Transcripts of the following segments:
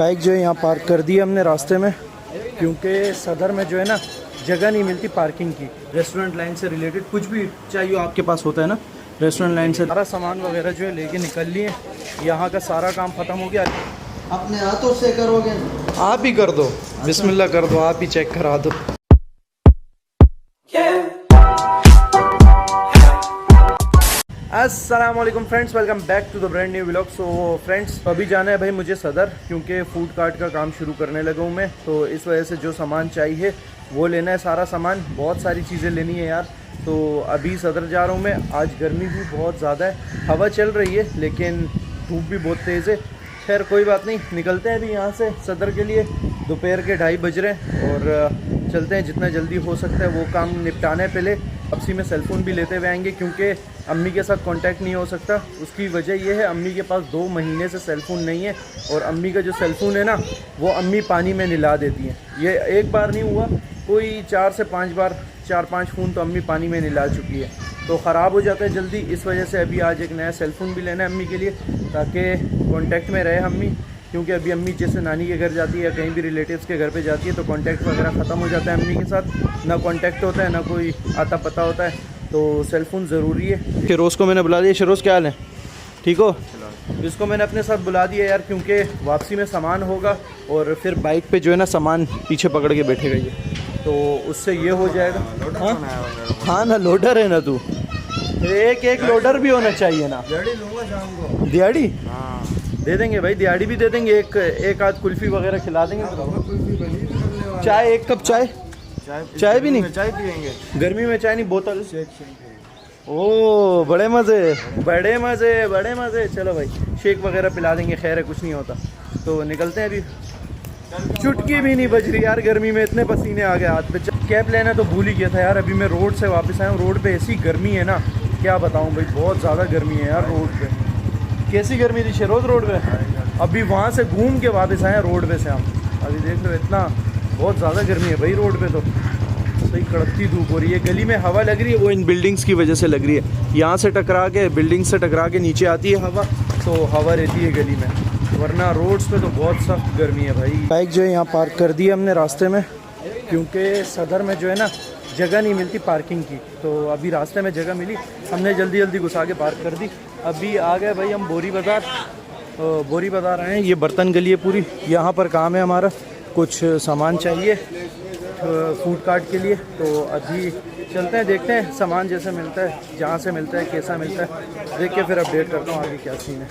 Bike जो है यहाँ पार्क कर दी हमने रास्ते में, क्योंकि सदर में जो है ना जगह नहीं मिलती पार्किंग की। रेस्टोरेंट लाइन से रिलेटेड कुछ भी चाहिए आपके पास होता है ना, रेस्टोरेंट लाइन से सारा सामान वगैरह जो है लेके निकल लिए। यहाँ का सारा काम ख़त्म हो गया। अपने हाथों से करोगे? आप ही कर दो, बिस्मिल्लाह कर दो, आप ही चेक करा दो। अस्सलाम वालेकुम friends, welcome back to the brand new vlog. So friends, अभी जाना है भाई मुझे सदर, क्योंकि फूड कार्ट का काम शुरू करने लगा हूँ मैं। तो इस वजह से जो सामान चाहिए वो लेना है, सारा सामान, बहुत सारी चीज़ें लेनी है यार। तो अभी सदर जा रहा हूँ मैं। आज गर्मी भी बहुत ज़्यादा है, हवा चल रही है लेकिन धूप भी बहुत तेज़ है। खैर कोई बात नहीं, निकलते हैं अभी यहाँ से सदर के लिए। दोपहर के 2:30 बज रहे हैं और चलते हैं। जितना जल्दी हो सकता है वो काम निपटाना है पहले। वापसी में सेलफ़ोन भी लेते हुए आएंगे, क्योंकि अम्मी के साथ कांटेक्ट नहीं हो सकता। उसकी वजह यह है, अम्मी के पास 2 महीने से सेलफ़ोन नहीं है, और अम्मी का जो सेलफ़ोन है ना वो अम्मी पानी में निला देती हैं। ये एक बार नहीं हुआ, कोई 4 से 5 बार, 4-5 फ़ोन तो अम्मी पानी में निला चुकी है, तो ख़राब हो जाता है जल्दी। इस वजह से अभी आज एक नया सेलफ़ोन भी लेना है अम्मी के लिए, ताकि कांटेक्ट में रहे अम्मी। क्योंकि अभी अम्मी जैसे नानी के घर जाती है या कहीं भी रिलेटिव्स के घर पे जाती है तो कांटेक्ट वगैरह ख़त्म हो जाता है अम्मी के साथ। ना कांटेक्ट होता है, ना कोई आता पता होता है, तो सेलफ़ोन ज़रूरी है। शिरोज़ को मैंने बुला दिया। शिरोज़ क्या हाल है, ठीक हो? इसको मैंने अपने साथ बुला दिया यार, क्योंकि वापसी में सामान होगा और फिर बाइक पे जो है ना सामान पीछे पकड़ के बैठेगा ये, तो उससे ये हो जाएगा। हाँ ना, लोडर है ना तू, एक लोडर भी होना चाहिए ना। दिहाड़ी लूँगा शाम को। दिहाड़ी? हाँ दे देंगे भाई, दिहाड़ी भी दे देंगे। एक आध कुल्फ़ी वगैरह खिला देंगे। चाय, 1 कप चाय? चाय भी नहीं, चाय पियेंगे गर्मी में? चाय नहीं, बोतल। ओ बड़े मज़े, बड़े मज़े, बड़े मज़े। चलो भाई शेक वगैरह पिला देंगे, खैर है कुछ नहीं होता। तो निकलते हैं अभी। चुटकी भी नहीं बज रही यार, गर्मी में इतने पसीने आ गए हाथ पे। कैब लेना तो भूल ही गया था यार। अभी मैं रोड से वापस आया हूँ। रोड पे ऐसी गर्मी है ना, क्या बताऊँ भाई, बहुत ज़्यादा गर्मी है यार रोड पे। कैसी गर्मी थी शिरोज़ रोड पे? अभी वहाँ से घूम के वापस आए रोड पे से हम। अभी देख लो, इतना बहुत ज़्यादा गर्मी है भाई रोड पे, तो सही कड़कती धूप हो रही है। गली में हवा लग रही है, वो इन बिल्डिंग्स की वजह से लग रही है। यहाँ से टकरा के, बिल्डिंग से टकरा के नीचे आती है हवा, तो हवा रहती है गली में, वरना रोड्स पे तो बहुत सख्त गर्मी है भाई। बाइक जो है यहाँ पार्क कर दी है हमने रास्ते में, क्योंकि सदर में जो है ना जगह नहीं मिलती पार्किंग की। तो अभी रास्ते में जगह मिली, हमने जल्दी जल्दी घुसा के पार्क कर दी। अभी आ गए भाई हम बोरी बाज़ार। बोरी बाज़ार आए हैं, ये बर्तन गली है पूरी। यहाँ पर काम है हमारा, कुछ सामान चाहिए फूड कार्ट के लिए। तो अभी चलते हैं, देखते हैं सामान जैसे मिलता है, जहाँ से मिलता है, कैसा मिलता है, देख के फिर अपडेट करता हूँ आगे क्या सीन है।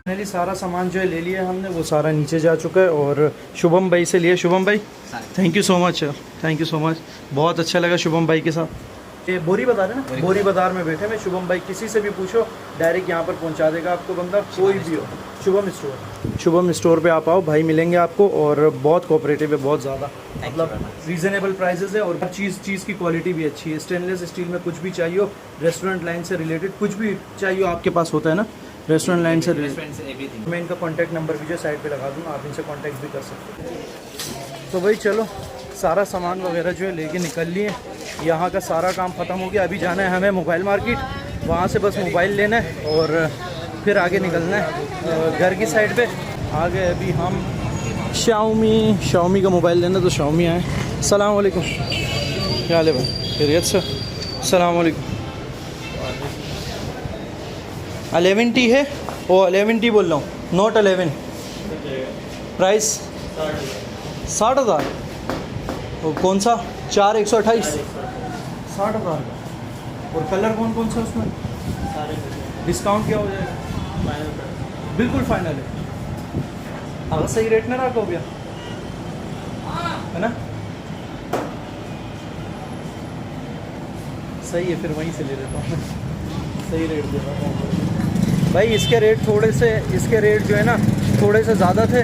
फाइनली सारा सामान जो है ले लिया हमने, वो सारा नीचे जा चुका है। और शुभम भाई से लिया। शुभम भाई thank you so much, thank you so much, बहुत अच्छा लगा शुभम भाई के साथ। ये बोरी बाज़ार है ना, बोरी बाज़ार में बैठे में शुभम भाई, किसी से भी पूछो डायरेक्ट यहाँ पर पहुँचा देगा आपको बंदा, कोई भी हो। शुभम स्टोर पे आप आओ, भाई मिलेंगे आपको, और बहुत कोऑपरेटिव है, बहुत ज़्यादा, मतलब रीज़नेबल प्राइसेस है, और हर चीज़ की क्वालिटी भी अच्छी है। स्टेनलेस स्टील में कुछ भी चाहिए हो, रेस्टोरेंट लाइन से रिलेटेड कुछ भी चाहिए आपके पास होता है ना, रेस्टोरेंट लाइन से रिलेटेड। मैं इनका कॉन्टैक्ट नंबर भी जो साइड पे लगा दूँगा, आप इनसे कॉन्टैक्ट भी कर सकते हैं। तो भाई चलो, सारा सामान वगैरह जो है लेके निकल लिए। यहाँ का सारा काम ख़त्म हो गया। अभी जाना है हमें मोबाइल मार्केट, वहाँ से बस मोबाइल लेना है और फिर आगे निकलना है घर की साइड पे। आ गए अभी हम शाओमी का मोबाइल लेना, तो शाओमी आए। अस्सलाम वालेकुम, क्या हाल है भाई, खैरियत से? अस्सलाम वालेकुम। 11T है, वो 11T बोल रहा हूँ, नोट 11। प्राइस 60,000। वो कौन सा? 4/128, 60,000 का। और कलर कौन कौन सा उसमें? डिस्काउंट क्या हो जाएगा? बिल्कुल फाइनल है। अगर सही रेट में रखो भैया, है ना? सही है, फिर वहीं से ले लेता हूँ। सही रेट दे रहा हूँ भाई। इसके रेट जो है ना थोड़े से ज़्यादा थे।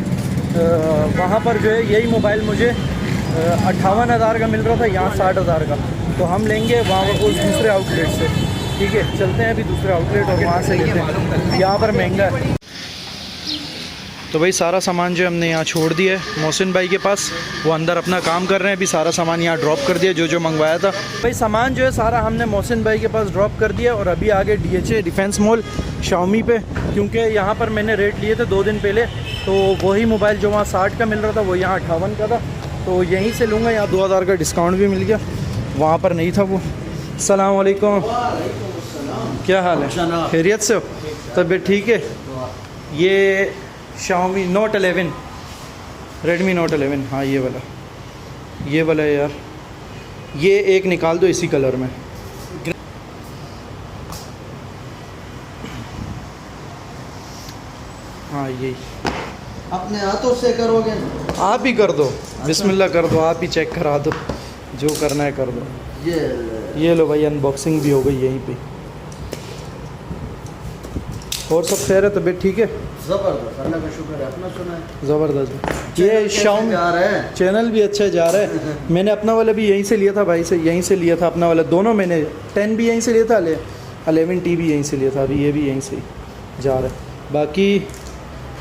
वहाँ पर जो है यही मोबाइल मुझे 58,000 का मिल रहा था, यहाँ 60,000 का। तो हम लेंगे वहाँ उस दूसरे आउटलेट से, ठीक है? चलते हैं अभी दूसरे आउटलेट और वहाँ से लेते हैं, यहाँ पर महंगा है। तो भाई सारा सामान जो हमने यहाँ छोड़ दिया है मोहसिन भाई के पास, वो अंदर अपना काम कर रहे हैं। अभी सारा सामान यहाँ ड्रॉप कर दिया जो मंगवाया था। भाई सामान जो है सारा हमने मोहसिन भाई के पास ड्रॉप कर दिया और अभी आगे DHA डिफेंस मॉल शाओमी पे, क्योंकि यहाँ पर मैंने रेट लिए थे 2 दिन पहले, तो वही मोबाइल जो वहाँ 60 का मिल रहा था वो यहाँ 58 का था, तो यहीं से लूँगा। यहाँ 2000 का डिस्काउंट भी मिल गया, वहाँ पर नहीं था वो। अस्सलाम वालेकुम, क्या हाल है, खैरियत से हो? तबीयत ठीक है? ये Xiaomi Note 11, Redmi Note 11, हाँ ये वाला है यार। ये एक निकाल दो इसी कलर में। हाँ यही अपने हाथों से करोगे ना? आप ही कर दो, बिस्मिल्लाह कर दो, आप ही चेक करा दो, जो करना है कर दो। ये लो भाई, अनबॉक्सिंग भी हो गई यहीं पे। और सब खैर है, तबीयत ठीक है? ज़बरदस्त, अल्लाह का शुक्र है। अपना सुना है? ज़बरदस्त। ये Xiaomi जा रहा है, चैनल भी अच्छा जा रहा है। मैंने अपना वाला भी यहीं से लिया था भाई से, यहीं से लिया था अपना वाला, दोनों मैंने 10 भी यहीं से लिया था, 11T भी यहीं से लिया था, अभी ये भी यहीं से जा रहा है। बाकी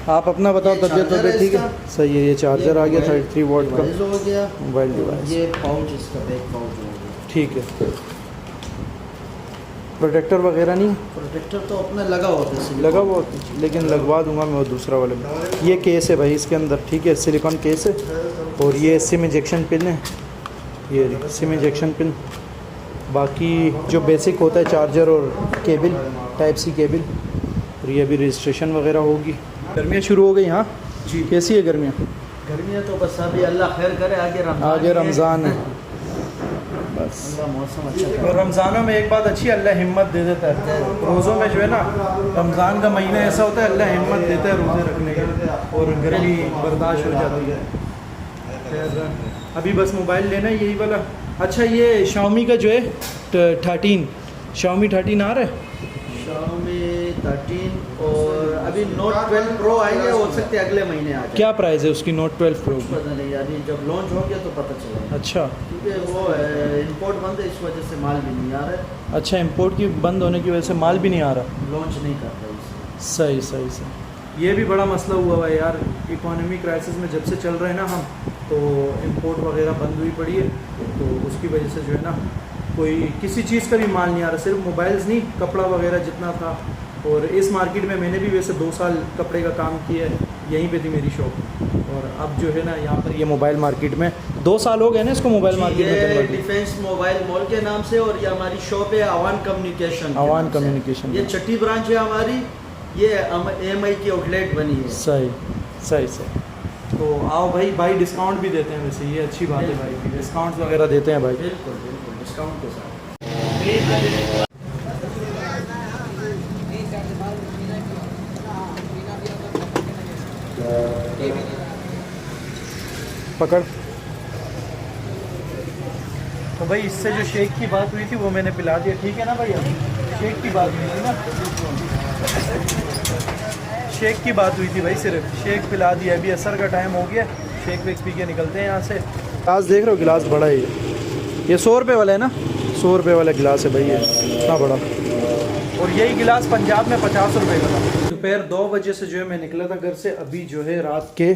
आप अपना बताओ, तबीयत ठीक है? सही है। ये चार्जर आ गया 33 वॉट का हो गया मोबाइल डिवाइस। ये पाउच, इसका बैक पाउच हो गया। ठीक है। प्रोटेक्टर वगैरह नहीं? प्रोटेक्टर तो अपने लगा होता है, लगा हुआ, लेकिन लगवा दूंगा मैं वो दूसरा वाला में। ये केस है भाई इसके अंदर, ठीक है, सिलिकॉन केस है। और ये सिम इंजेक्शन पिन है, ये सिम इंजेक्शन पिन। बाकी जो बेसिक होता है चार्जर और केबल, टाइप सी केबल। और ये अभी रजिस्ट्रेशन वगैरह होगी। गर्मियाँ शुरू हो गई, हाँ जी। कैसी है गर्मियाँ? गर्मियाँ तो बस अभी अल्लाह खैर करे, आगे रमज़ान है बस। मौसम अच्छा और रमज़ानों में एक बात अच्छी, अल्लाह हिम्मत दे देता है। रोज़ों में जो है ना, रमज़ान का महीना ऐसा होता है, अल्लाह हिम्मत देता है रोज़े रखने के, और गर्मी बर्दाश्त हो जाती है। अभी बस मोबाइल लेना है यही वाला। अच्छा, ये Xiaomi का जो है 13, Xiaomi 13 आ रहा है? Xiaomi 13 और अभी Note 12 Pro आएंगे, हो सकते हैं अगले महीने आ जाए। क्या प्राइस है उसकी Note 12 Pro? पता नहीं यार, जब लॉन्च हो गया तो पता चलेगा। अच्छा, क्योंकि वो इंपोर्ट बंद है, इस वजह से माल भी नहीं आ रहा है। अच्छा, इंपोर्ट की बंद होने की वजह से माल भी नहीं आ रहा, लॉन्च नहीं कर रहा इसलिए। सही सही सही। ये भी बड़ा मसला हुआ है यार, इकोनॉमी क्राइसिस में जब से चल रहे हैं ना हम, तो इंपोर्ट वगैरह बंद हुई पड़ी है, तो उसकी वजह से जो है ना कोई किसी चीज़ का भी माल नहीं आ रहा। सिर्फ मोबाइल्स नहीं, कपड़ा वगैरह जितना था। और इस मार्केट में मैंने भी वैसे 2 साल कपड़े का काम किया है, यहीं पे थी मेरी शॉप। और अब जो है ना यहाँ पर ये मोबाइल मार्केट में 2 साल हो गए ना इसको मोबाइल मार्केट में कन्वर्ट। डिफेंस मोबाइल मॉल के नाम से, और ये हमारी शॉप है अवान कम्युनिकेशन। अवान कम्युनिकेशन, ये 6ठी ब्रांच है हमारी, ये AMI की आउटलेट बनी है। सही सही सही। तो आओ भाई डिस्काउंट भी देते हैं वैसे, ये अच्छी बात है भाई, डिस्काउंट वगैरह देते हैं भाई। बिल्कुल बिल्कुल, डिस्काउंट के साथ। पकड़। तो भाई इससे जो शेक की बात हुई थी वो मैंने पिला दिया, ठीक है ना भाई? शेक की बात हुई थी ना, शेक की बात हुई थी भाई, सिर्फ शेक पिला दिया। अभी असर का टाइम हो गया, शेक वेक पी के निकलते हैं यहाँ से। गिलास देख रहे हो, गिलास बड़ा है ये 100 रुपये वाला है ना, 100 रुपये वाला गिलास है भाई ये, इतना बड़ा। और यही गिलास पंजाब में 50 रुपये का था। दोपहर 2 बजे से जो है मैं निकला था घर से, अभी जो है रात के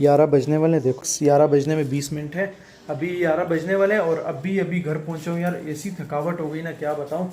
11 बजने वाले, देखो 11 बजने में 20 मिनट है, अभी 11 बजने वाले हैं। और अभी घर पहुँचा हूँ यार, ऐसी थकावट हो गई ना क्या बताऊँ।